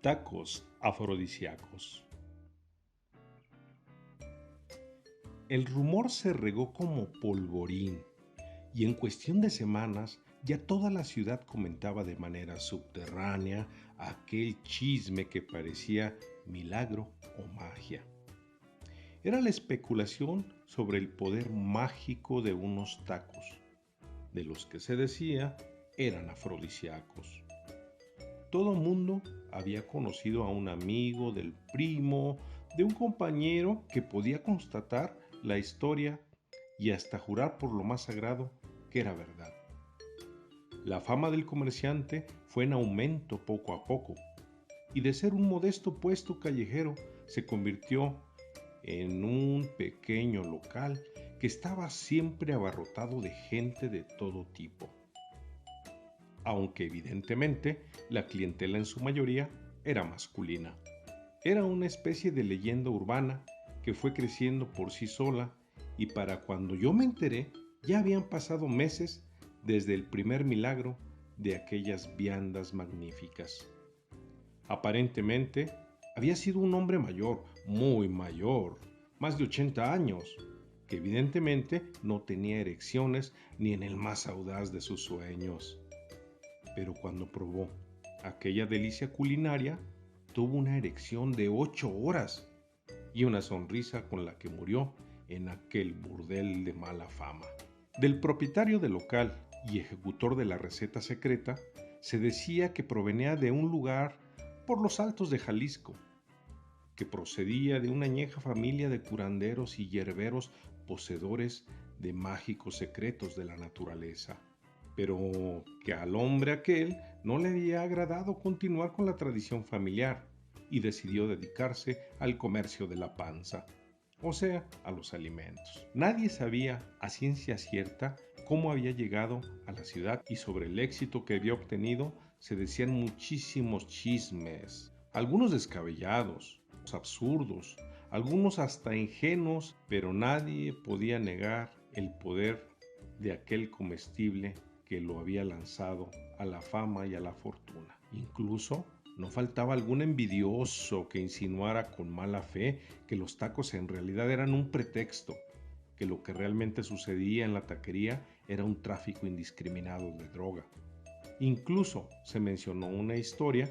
Tacos afrodisíacos. El rumor se regó como polvorín y en cuestión de semanas ya toda la ciudad comentaba de manera subterránea aquel chisme que parecía milagro o magia. Era la especulación sobre el poder mágico de unos tacos, de los que se decía eran afrodisíacos. Todo mundo había conocido a un amigo, del primo, de un compañero que podía constatar la historia y hasta jurar por lo más sagrado que era verdad. La fama del comerciante fue en aumento poco a poco y de ser un modesto puesto callejero se convirtió en un pequeño local que estaba siempre abarrotado de gente de todo tipo. Aunque evidentemente la clientela en su mayoría era masculina. Era una especie de leyenda urbana que fue creciendo por sí sola y para cuando yo me enteré ya habían pasado meses desde el primer milagro de aquellas viandas magníficas. Aparentemente había sido un hombre mayor, muy mayor, más de 80 años, que evidentemente no tenía erecciones ni en el más audaz de sus sueños. Pero cuando probó aquella delicia culinaria, tuvo una erección de 8 horas y una sonrisa con la que murió en aquel burdel de mala fama. Del propietario del local y ejecutor de la receta secreta, se decía que provenía de un lugar por los altos de Jalisco, que procedía de una añeja familia de curanderos y hierberos poseedores de mágicos secretos de la naturaleza, pero que al hombre aquel no le había agradado continuar con la tradición familiar y decidió dedicarse al comercio de la panza, o sea, a los alimentos. Nadie sabía a ciencia cierta cómo había llegado a la ciudad y sobre el éxito que había obtenido se decían muchísimos chismes, algunos descabellados, absurdos, algunos hasta ingenuos, pero nadie podía negar el poder de aquel comestible que lo había lanzado a la fama y a la fortuna. Incluso no faltaba algún envidioso que insinuara con mala fe que los tacos en realidad eran un pretexto, que lo que realmente sucedía en la taquería era un tráfico indiscriminado de droga. Incluso se mencionó una historia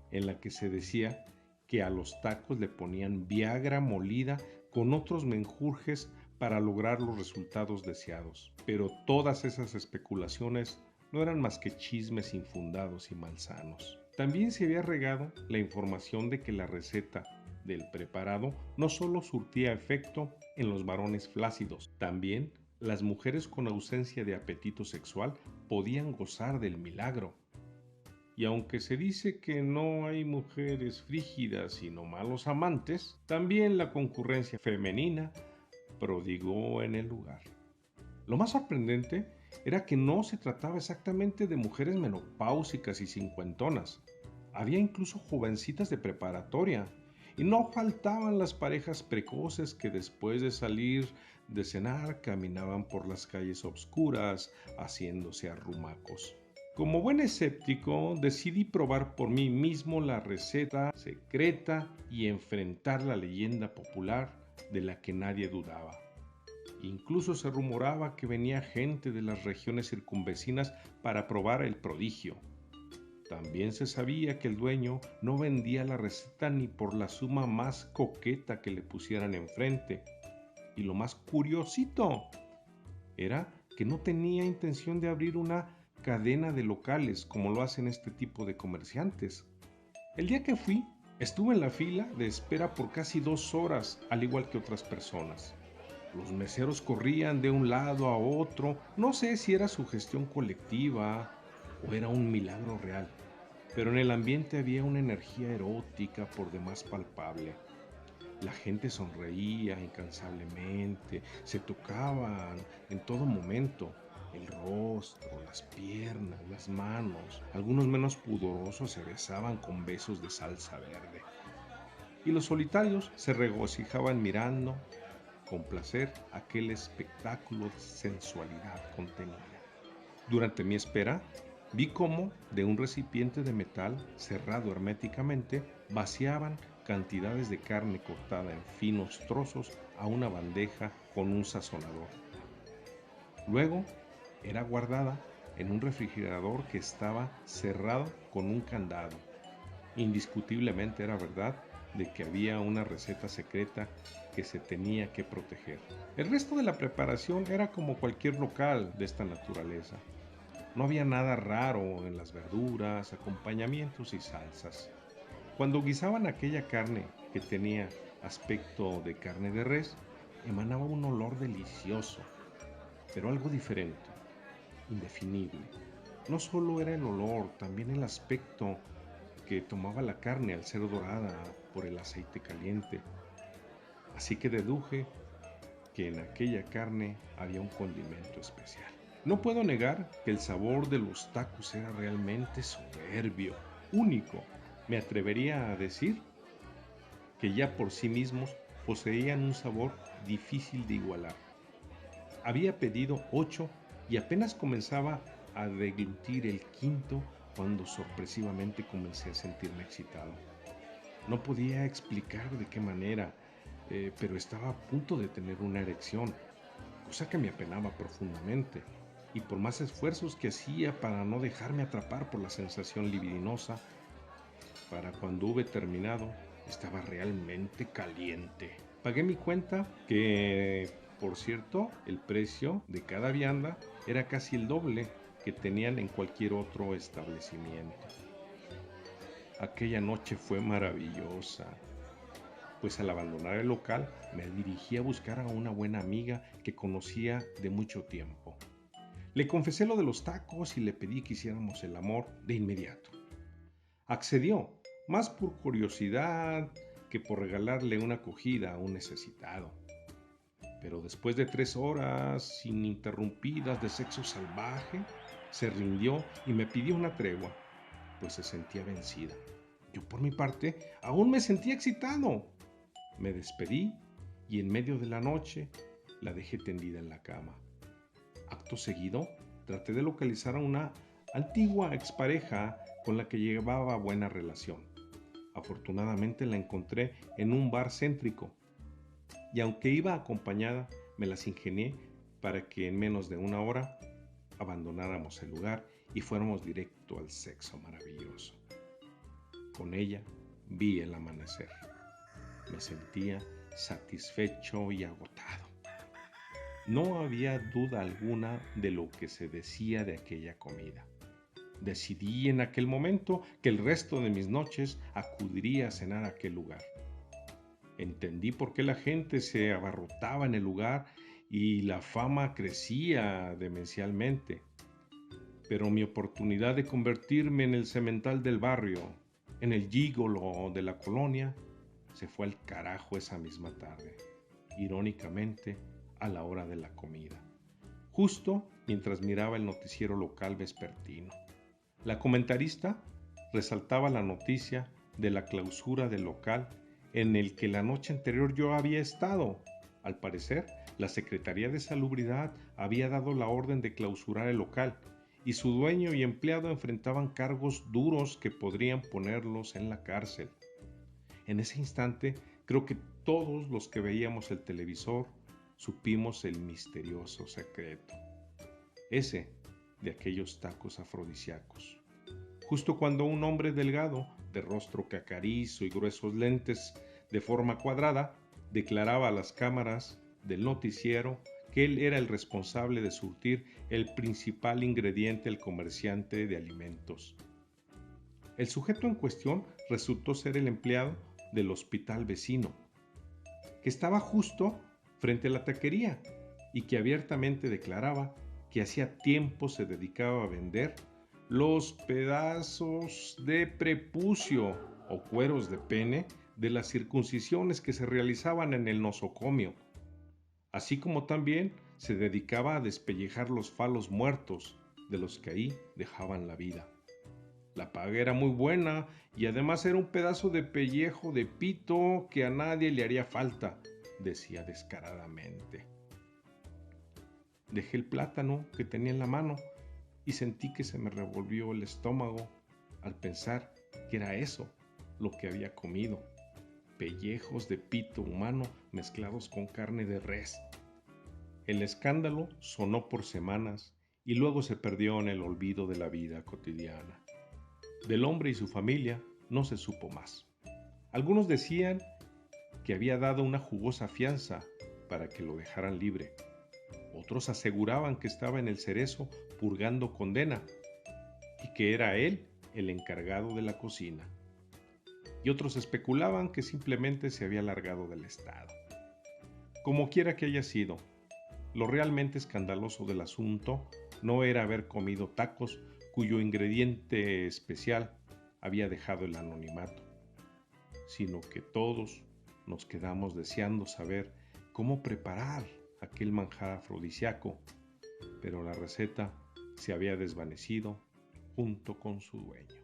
en la que se decía que a los tacos le ponían Viagra molida con otros menjurjes para lograr los resultados deseados. Pero todas esas especulaciones no eran más que chismes infundados y malsanos. También se había regado la información de que la receta del preparado no solo surtía efecto en los varones flácidos, también las mujeres con ausencia de apetito sexual podían gozar del milagro. Y aunque se dice que no hay mujeres frígidas sino malos amantes, también la concurrencia femenina prodigó en el lugar. Lo más sorprendente era que no se trataba exactamente de mujeres menopáusicas y cincuentonas. Había incluso jovencitas de preparatoria y no faltaban las parejas precoces que después de salir de cenar caminaban por las calles obscuras haciéndose arrumacos. Como buen escéptico, decidí probar por mí mismo la receta secreta y enfrentar la leyenda popular de la que nadie dudaba. Incluso se rumoraba que venía gente de las regiones circunvecinas para probar el prodigio. También se sabía que el dueño no vendía la receta ni por la suma más coqueta que le pusieran enfrente. Y lo más curiosito era que no tenía intención de abrir una cadena de locales como lo hacen este tipo de comerciantes. El día que fui, estuve en la fila de espera por casi 2 horas, al igual que otras personas. Los meseros corrían de un lado a otro, no sé si era su gestión colectiva o era un milagro real, pero en el ambiente había una energía erótica por demás palpable. La gente sonreía incansablemente, se tocaban en todo momento, el rostro, las piernas, las manos. Algunos menos pudorosos se besaban con besos de salsa verde. Y los solitarios se regocijaban mirando con placer aquel espectáculo de sensualidad contenida. Durante mi espera, Vi cómo de un recipiente de metal cerrado herméticamente vaciaban cantidades de carne cortada en finos trozos a una bandeja con un sazonador. Luego era guardada en un refrigerador que estaba cerrado con un candado. Indiscutiblemente era verdad de que había una receta secreta que se tenía que proteger. El resto de la preparación era como cualquier local de esta naturaleza. No había nada raro en las verduras, acompañamientos y salsas. Cuando guisaban aquella carne que tenía aspecto de carne de res, emanaba un olor delicioso, pero algo diferente, indefinible. No solo era el olor, también el aspecto que tomaba la carne al ser dorada por el aceite caliente. Así que deduje que en aquella carne había un condimento especial. No puedo negar que el sabor de los tacos era realmente soberbio, único. Me atrevería a decir que ya por sí mismos poseían un sabor difícil de igualar. Había pedido 8 y apenas comenzaba a deglutir el quinto cuando sorpresivamente comencé a sentirme excitado. No podía explicar de qué manera, pero estaba a punto de tener una erección, cosa que me apenaba profundamente. Y por más esfuerzos que hacía para no dejarme atrapar por la sensación libidinosa, para cuando hube terminado, estaba realmente caliente. Pagué mi cuenta, que por cierto, el precio de cada vianda era casi el doble que tenían en cualquier otro establecimiento. Aquella noche fue maravillosa, pues al abandonar el local me dirigí a buscar a una buena amiga que conocía de mucho tiempo. Le confesé lo de los tacos y le pedí que hiciéramos el amor de inmediato. Accedió, más por curiosidad que por regalarle una acogida a un necesitado. Pero después de 3 horas ininterrumpidas de sexo salvaje, se rindió y me pidió una tregua, pues se sentía vencida. Yo por mi parte aún me sentía excitado. Me despedí y en medio de la noche la dejé tendida en la cama. Acto seguido, traté de localizar a una antigua expareja con la que llevaba buena relación. Afortunadamente la encontré en un bar céntrico y aunque iba acompañada, me las ingenié para que en menos de una hora abandonáramos el lugar y fuéramos directo al sexo maravilloso. Con ella vi el amanecer. Me sentía satisfecho y agotado. No había duda alguna de lo que se decía de aquella comida. Decidí en aquel momento que el resto de mis noches acudiría a cenar a aquel lugar. Entendí por qué la gente se abarrotaba en el lugar y la fama crecía demencialmente. Pero mi oportunidad de convertirme en el semental del barrio, en el gigolo de la colonia, se fue al carajo esa misma tarde, irónicamente a la hora de la comida, justo mientras miraba el noticiero local vespertino. La comentarista resaltaba la noticia de la clausura del local en el que la noche anterior yo había estado. Al parecer, la Secretaría de Salubridad había dado la orden de clausurar el local y su dueño y empleado enfrentaban cargos duros que podrían ponerlos en la cárcel. En ese instante, creo que todos los que veíamos el televisor supimos el misterioso secreto, ese de aquellos tacos afrodisíacos. Justo cuando un hombre delgado, de rostro cacarizo y gruesos lentes de forma cuadrada, declaraba a las cámaras del noticiero que él era el responsable de surtir el principal ingrediente al comerciante de alimentos. El sujeto en cuestión resultó ser el empleado del hospital vecino, que estaba justo frente a la taquería y que abiertamente declaraba que hacía tiempo se dedicaba a vender los pedazos de prepucio o cueros de pene de las circuncisiones que se realizaban en el nosocomio, así como también se dedicaba a despellejar los falos muertos de los que ahí dejaban la vida. La paga era muy buena y además era un pedazo de pellejo de pito que a nadie le haría falta, decía descaradamente. Dejé el plátano que tenía en la mano y sentí que se me revolvió el estómago al pensar que era eso lo que había comido: pellejos de pito humano mezclados con carne de res. El escándalo sonó por semanas y luego se perdió en el olvido de la vida cotidiana. Del hombre y su familia no se supo más. Algunos decían que había dado una jugosa fianza para que lo dejaran libre. Otros aseguraban que estaba en el cerezo purgando condena y que era él el encargado de la cocina. Y otros especulaban que simplemente se había largado del estado. Como quiera que haya sido, lo realmente escandaloso del asunto no era haber comido tacos cuyo ingrediente especial había dejado el anonimato, sino que todos nos quedamos deseando saber cómo preparar aquel manjar afrodisíaco, pero la receta se había desvanecido junto con su dueño.